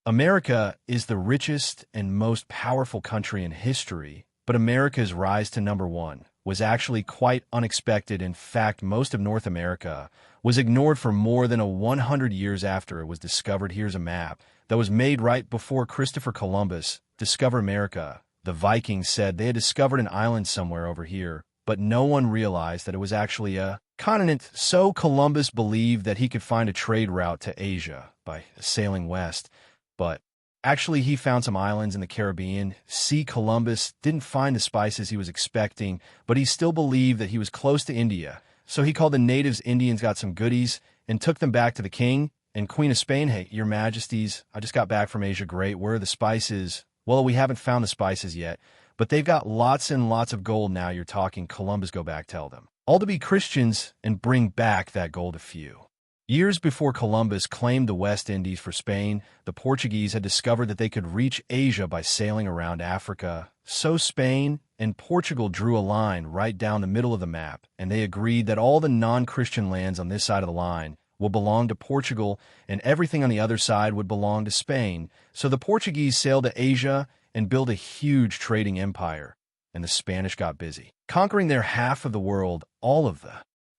America is the richest and most powerful country in history, but America's rise to number one was actually quite unexpected. In fact, most of North America was ignored for more than 100 years after it was discovered. Here's a map that was made right before Christopher Columbus discovered America. The Vikings said they had discovered an island somewhere over here, but no one realized that it was actually a continent. So Columbus believed that he could find a trade route to Asia by sailing west. But actually, he found some islands in the Caribbean. See, Columbus didn't find the spices he was expecting, but he still believed that he was close to India. So he called the natives Indians, got some goodies, and took them back to the king and queen of Spain. Hey, your majesties, I just got back from Asia. Great. Where are the spices? Well, we haven't found the spices yet, but they've got lots and lots of gold now. You're talking. Columbus, go back, tell them. All to be Christians and bring back that gold a few. Years before Columbus claimed the West Indies for Spain, the Portuguese had discovered that they could reach Asia by sailing around Africa. So Spain and Portugal drew a line right down the middle of the map, and they agreed that all the non-Christian lands on this side of the line will belong to Portugal, and everything on the other side would belong to Spain. So the Portuguese sailed to Asia and built a huge trading empire, and the Spanish got busy, conquering their half of the world. All of the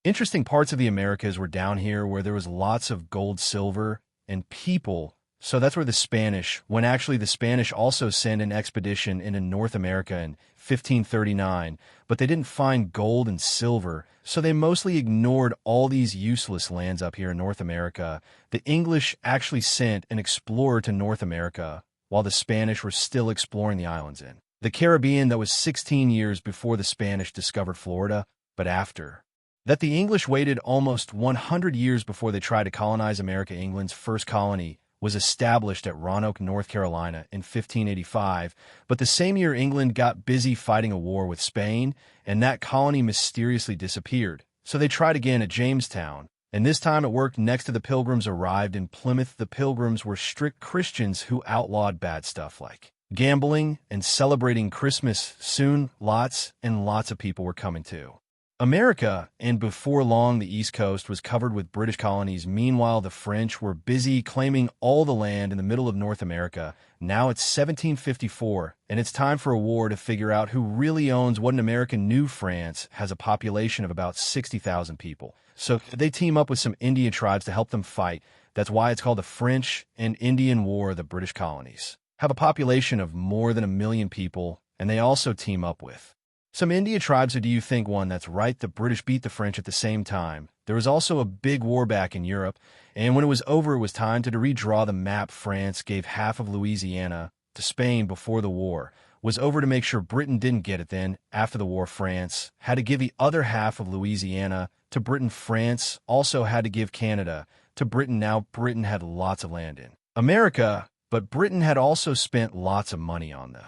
interesting parts of the Americas were down here where there was lots of gold, silver, and people. So that's where the Spanish, when actually the Spanish also sent an expedition into North America in 1539, but they didn't find gold and silver, so they mostly ignored all these useless lands up here in North America. The English actually sent an explorer to North America, while the Spanish were still exploring the islands in the Caribbean. That was 16 years before the Spanish discovered Florida, but after that, the English waited almost 100 years before they tried to colonize America. England's first colony was established at Roanoke, North Carolina in 1585, but the same year England got busy fighting a war with Spain, and that colony mysteriously disappeared. So they tried again at Jamestown, and this time it worked. Next to the Pilgrims arrived in Plymouth. The Pilgrims were strict Christians who outlawed bad stuff like gambling and celebrating Christmas. Soon, lots and lots of people were coming to America, and before long the East Coast was covered with British colonies. Meanwhile, the French were busy claiming all the land in the middle of North America. Now it's 1754, and it's time for a war to figure out who really owns what. In America, New France has a population of about 60,000 people. So they team up with some Indian tribes to help them fight. That's why it's called the French and Indian War. The British colonies have a population of more than 1 million people, and they also team up with some Indian tribes. Or do you think one? That's right, the British beat the French at the same time. There was also a big war back in Europe, and when it was over, it was time to redraw the map. France gave half of Louisiana to Spain before the war was over to make sure Britain didn't get it. Then, after the war, France had to give the other half of Louisiana to Britain. France also had to give Canada to Britain. Now, Britain had lots of land in America, but Britain had also spent lots of money on the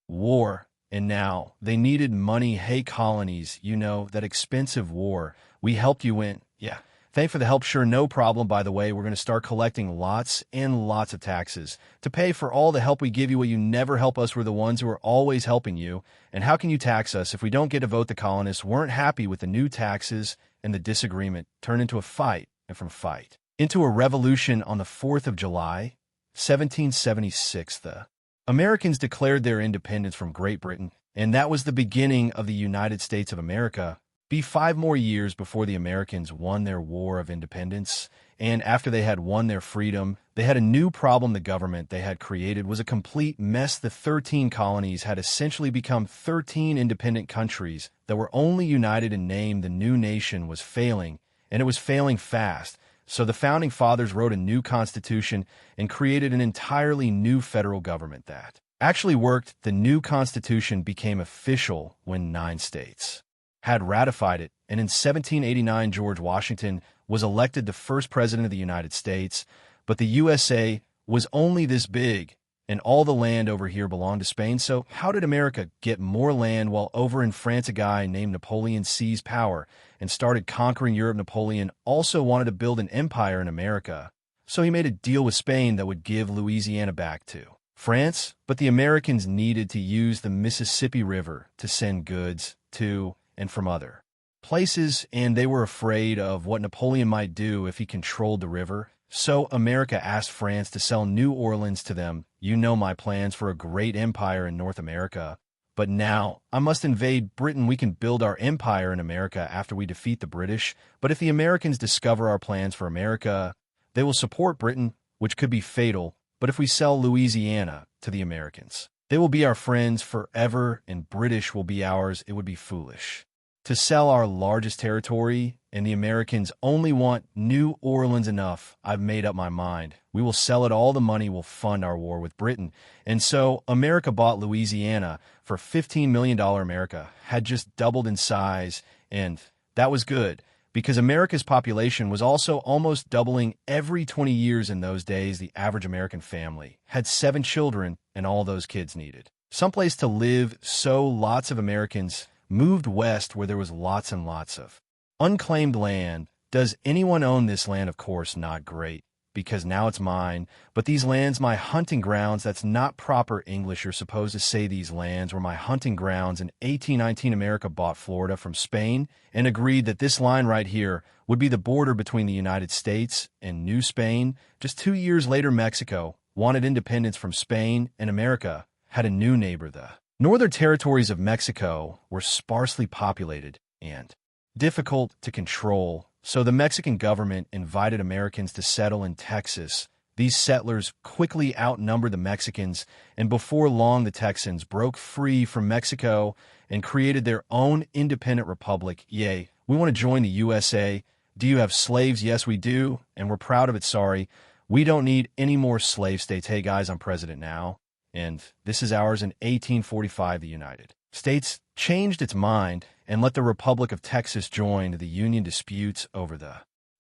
war. And now they needed money. Hey, colonies, you know, that expensive war. We helped you win. Yeah. Thanks for the help. Sure, no problem. By the way, we're going to start collecting lots and lots of taxes to pay for all the help we give you. Well, you never help us. We're the ones who are always helping you. And how can you tax us if we don't get a vote? The colonists weren't happy with the new taxes, and the disagreement turned into a fight, and from fight into a revolution. On the 4th of July, 1776, the Americans declared their independence from Great Britain, and that was the beginning of the United States of America. Be 5 more years before the Americans won their war of independence, and after they had won their freedom, they had a new problem. The government they had created was a complete mess. The 13 colonies had essentially become 13 independent countries that were only united in name. The new nation was failing, and it was failing fast. So the Founding Fathers wrote a new constitution and created an entirely new federal government that actually worked. The new constitution became official when 9 states had ratified it, and in 1789 George Washington was elected the first president of the United States. But the USA was only this big, and all the land over here belonged to Spain. So how did America get more land? While over in France, a guy named Napoleon seized power and started conquering Europe. Napoleon also wanted to build an empire in America, so he made a deal with Spain that would give Louisiana back to France. But the Americans needed to use the Mississippi River to send goods to and from other places, and they were afraid of what Napoleon might do if he controlled the river. So America asked France to sell New Orleans to them. You know my plans for a great empire in North America. But now, I must invade Britain. We can build our empire in America after we defeat the British. But if the Americans discover our plans for America, they will support Britain, which could be fatal. But if we sell Louisiana to the Americans, they will be our friends forever, and British will be ours. It would be foolish to sell our largest territory, and the Americans only want New Orleans enough. I've made up my mind. We will sell it. All the money will fund our war with Britain. And so America bought Louisiana for $15 million. America had just doubled in size, and that was good because America's population was also almost doubling every 20 years in those days. The average American family had 7 children, and all those kids needed someplace to live, so lots of Americans moved west where there was lots and lots of unclaimed land. Does anyone own this land? Of course not. Great, because now it's mine. But these lands, my hunting grounds, that's not proper English. You're supposed to say these lands were my hunting grounds. In 1819, America bought Florida from Spain and agreed that this line right here would be the border between the United States and New Spain. Just 2 years later, Mexico wanted independence from Spain, and America had a new neighbor. The northern territories of Mexico were sparsely populated and difficult to control, so the Mexican government invited Americans to settle in Texas. These settlers quickly outnumbered the Mexicans, and before long the Texans broke free from Mexico and created their own independent republic. Yay, we want to join the USA. Do you have slaves? Yes, we do, and we're proud of it. Sorry, we don't need any more slave states. Hey guys, I'm president now, and this is ours. In 1845, the United States changed its mind and let the Republic of Texas join. The Union disputes over the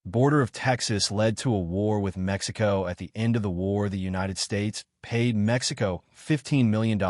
border of Texas led to a war with Mexico. At the end of the war, the United States paid Mexico $15 million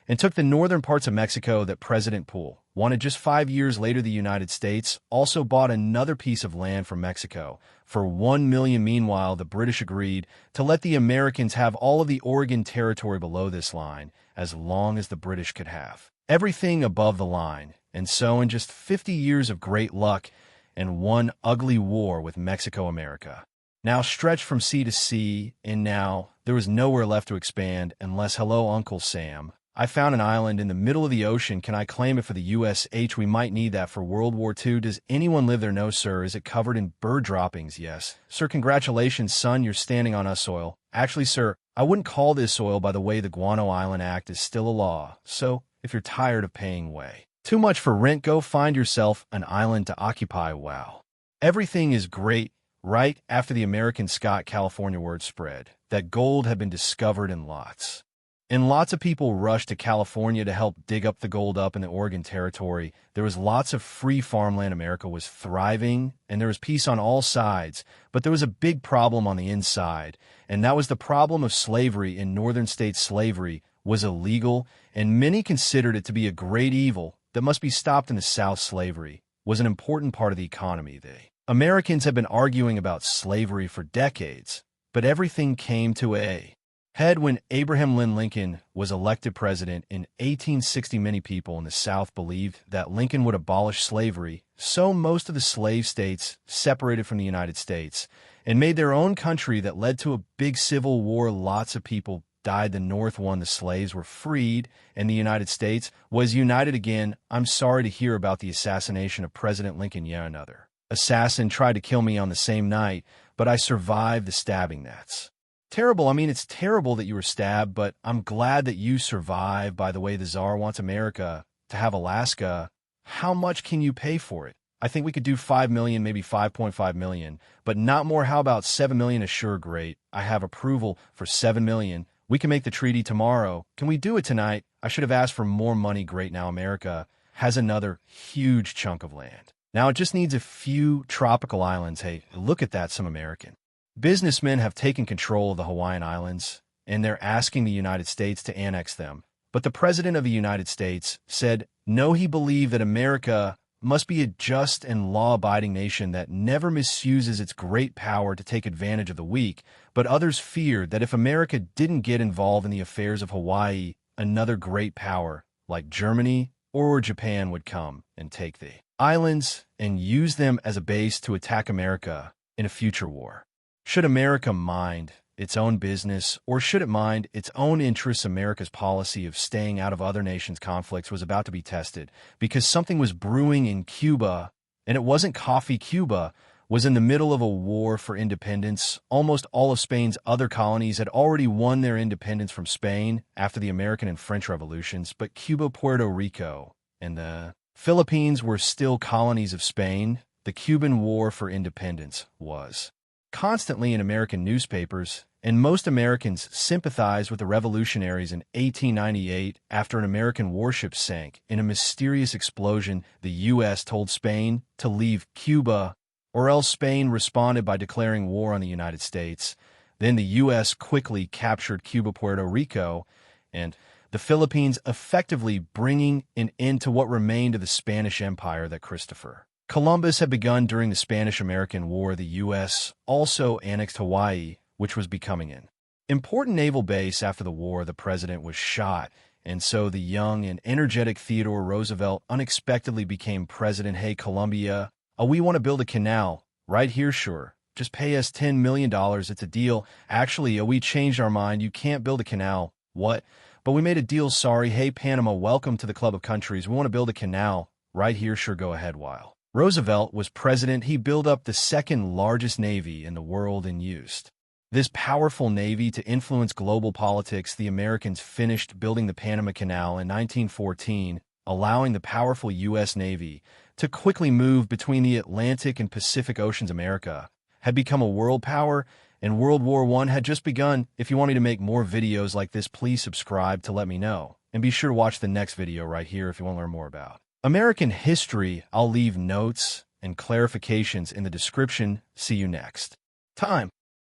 and took the northern parts of Mexico that President Poole wanted. Just 5 years later, the United States also bought another piece of land from Mexico for $1 million. Meanwhile, the British agreed to let the Americans have all of the Oregon territory below this line as long as the British could have everything above the line. And so in just 50 years of great luck and one ugly war with Mexico, America now stretched from sea to sea, and now there was nowhere left to expand unless, hello, Uncle Sam, I found an island in the middle of the ocean. Can I claim it for the USH? We might need that for World War II. Does anyone live there? No, sir. Is it covered in bird droppings? Yes. Sir, congratulations, son. You're standing on us soil. Actually, sir, I wouldn't call this soil. By the way, the Guano Island Act is still a law. So if you're tired of paying way too much for rent, go find yourself an island to occupy. Wow. Everything is great. Right after the American Scott California word spread that gold had been discovered in lots. And lots of people rushed to California to help dig up the gold up in the Oregon Territory. There was lots of free farmland. America was thriving, and there was peace on all sides. But there was a big problem on the inside, and that was the problem of slavery. In northern states, slavery was illegal, and many considered it to be a great evil that must be stopped. In the South, slavery was an important part of the economy. Americans have been arguing about slavery for decades, but everything came to a head when Abraham Lincoln was elected president in 1860. Many people in the South believed that Lincoln would abolish slavery, so most of the slave states separated from the United States and made their own country. That led to a big civil war. Lots of people died. The North won. The slaves were freed, and the United States was united again. I'm sorry to hear about the assassination of President Lincoln. Yeah, another assassin tried to kill me on the same night, but I survived the stabbing. That's terrible. I mean, it's terrible that you were stabbed, but I'm glad that you survived. By the way, the Tsar wants America to have Alaska. How much can you pay for it? I think we could do 5 million, maybe 5.5 million, but not more. How about 7 million? Is sure great. I have approval for 7 million. We can make the treaty tomorrow. Can we do it tonight? I should have asked for more money. Great. Now America has another huge chunk of land. Now it just needs a few tropical islands. Hey, look at that. Some American businessmen have taken control of the Hawaiian Islands, and they're asking the United States to annex them. But the President of the United States said no. He believed that America must be a just and law-abiding nation that never misuses its great power to take advantage of the weak. But others feared that if America didn't get involved in the affairs of Hawaii, another great power like Germany or Japan would come and take the islands and use them as a base to attack America in a future war. Should America mind its own business, or should it mind its own interests? America's policy of staying out of other nations' conflicts was about to be tested because something was brewing in Cuba, and it wasn't coffee. Cuba was in the middle of a war for independence. Almost all of Spain's other colonies had already won their independence from Spain after the American and French revolutions, but Cuba, Puerto Rico, and the Philippines were still colonies of Spain. The Cuban War for Independence was constantly in American newspapers, and most Americans sympathized with the revolutionaries. In 1898, after an American warship sank in a mysterious explosion, the U.S. told Spain to leave Cuba, or else Spain responded by declaring war on the United States. Then the U.S. quickly captured Cuba, Puerto Rico, and the Philippines, effectively bringing an end to what remained of the Spanish Empire that Christopher Columbus had begun during the Spanish-American War. The U.S. also annexed Hawaii, which was becoming an important naval base. After the war, the president was shot, and so the young and energetic Theodore Roosevelt unexpectedly became president. Hey, Columbia, we want to build a canal right here. Sure, just pay us $10 million. It's a deal. Actually, we changed our mind. You can't build a canal. What? But we made a deal. Sorry. Hey, Panama, welcome to the club of countries. We want to build a canal right here. Sure, go ahead. While Roosevelt was president, he built up the second largest navy in the world and used this powerful navy to influence global politics. The Americans finished building the Panama Canal in 1914, allowing the powerful U.S. Navy to quickly move between the Atlantic and Pacific Oceans. America had become a world power, and World War I had just begun. If you want me to make more videos like this, please subscribe to let me know. And be sure to watch the next video right here if you want to learn more about American history. I'll leave notes and clarifications in the description. See you next time.